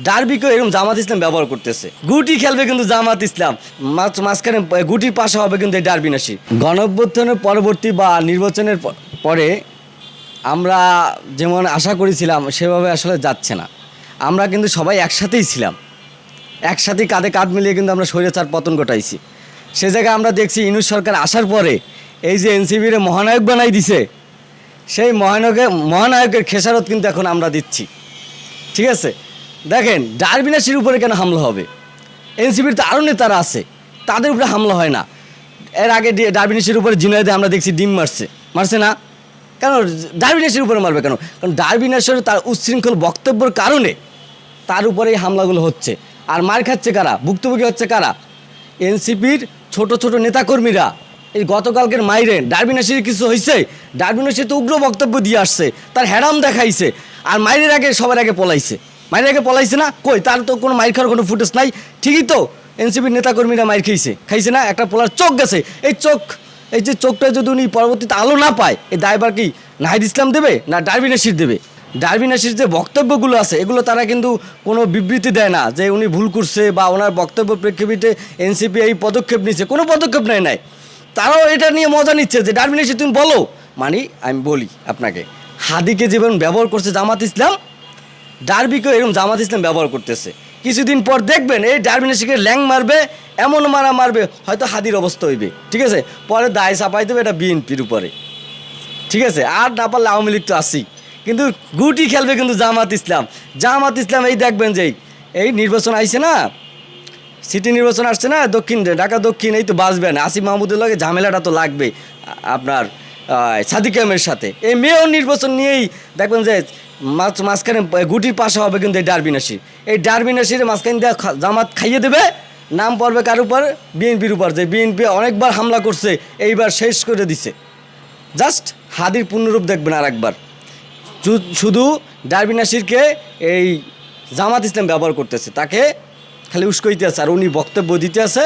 ডার্বিকেও এরকম জামাত ইসলাম ব্যবহার করতেছে। গুটি খেলবে কিন্তু জামাত ইসলাম, মাঝখানে গুটির পাশে হবে কিন্তু এই ডার্বি নাসির। গণঅভ্যুত্থানের পরবর্তী বা নির্বাচনের পরে আমরা যেমন আশা করেছিলাম সেভাবে আসলে যাচ্ছে না। আমরা কিন্তু সবাই একসাথেই ছিলাম, একসাথে কাঁধে কাঁধ মিলিয়ে কিন্তু আমরা স্বৈরাচার পতন ঘটাইছি। সে জায়গায় আমরা দেখছি ইউনূস সরকার আসার পরে এই যে এনসিপির মহানায়ক বানাই দিছে, সেই মহানায়কের খেসারত কিন্তু এখন আমরা দিচ্ছি। ঠিক আছে, দেখেন ডার্বি নাসির উপরে কেন হামলা হবে? এনসিপির তো আরও নেতারা আছে, তাদের উপরে হামলা হয় না। এর আগে ডার্বি নাসির উপরে ঝিনাইদে আমরা দেখছি ডিম মারছে না কেন? ডার্বি নাসির উপরে মারবে কেন? কারণ ডার্বি নাসির তার উচ্ছৃঙ্খল বক্তব্যের কারণে তার উপরে এই হামলাগুলো হচ্ছে। আর মার খাচ্ছে কারা? ভুক্তভোগী হচ্ছে কারা? এনসিপির ছোট ছোট নেতাকর্মীরা। এই গতকালকের মাইরে ডার্বি নাসির কিছু হয়েছে? ডার্বি নাসির তো উগ্র বক্তব্য দিয়ে আসছে, তার হ্যারাম দেখাইছে, আর মাইরের আগে সবার আগে পলাইছে। মাইরের আগে পলাইছে না? কই, তার তো কোনো মাইর খাওয়ার কোনো ফুটেজ নাই। ঠিকই তো, এনসিপির নেতাকর্মীরা মাইর খাইছে না? একটা পোলার চোখ গেছে, এই যে চোখটা যদি উনি পরবর্তীতে আলো না পায়, এই দায়ভার কি নাহিদ ইসলাম দেবে না ডার্বি নাসির দেবে? ডার্বি নাসির যে বক্তব্যগুলো আছে এগুলো তারা কিন্তু কোনো বিবৃতি দেয় না যে উনি ভুল করছে বা ওনার বক্তব্য প্রেক্ষাপটে এনসিপি এই পদক্ষেপ নিচ্ছে, কোনো পদক্ষেপ নেয়। তারাও এটা নিয়ে মজা নিচ্ছে যে ডার্বি নাসির তুমি বলো। মানে আমি বলি আপনাকে, হাদিকে যেমন ব্যবহার করছে জামাত ইসলাম, ডার্বিকেও এরকম জামাত ইসলাম ব্যবহার করতেছে। কিছুদিন পর দেখবেন এই ডার্বি নাসিরকে ল্যাং মারবে, এমন মারবে হয়তো হাদির অবস্থা হইবে। ঠিক আছে, পরে দায় চাপাই দেবে এটা বিএনপির উপরে। ঠিক আছে, আর না পারলে আওয়ামী লীগ তো আসি, কিন্তু গুটি খেলবে কিন্তু জামাত ইসলাম। এই দেখবেন যে এই নির্বাচন আইছে না, সিটি নির্বাচন আসছে না, ঢাকা দক্ষিণ, এই তো বাঁচবে না। আসিফ মাহমুদের লগে ঝামেলাটা তো লাগবে আপনার সাদিক কায়েমের সাথে। এই মেয়র নির্বাচন নিয়েই দেখবেন যে মাঝখানে গুটির পাশে হবে কিন্তু এই ডার্বি নাসির। এই ডার্বি নাসিরের মাঝখানে দিয়ে জামাত খাইয়ে দেবে, নাম পড়বে কার উপর? বিএনপির উপর। যে বিএনপি অনেকবার হামলা করছে, এইবার শেষ করে দিছে। জাস্ট হাদির পূর্ণরূপ দেখবেন আর একবার। শুধু ডার্বি নাসিরকে এই জামাত ইসলাম ব্যবহার করতেছে, তাকে খালি উস্কাইতে আছে আর উনি বক্তব্য দিতে আছে।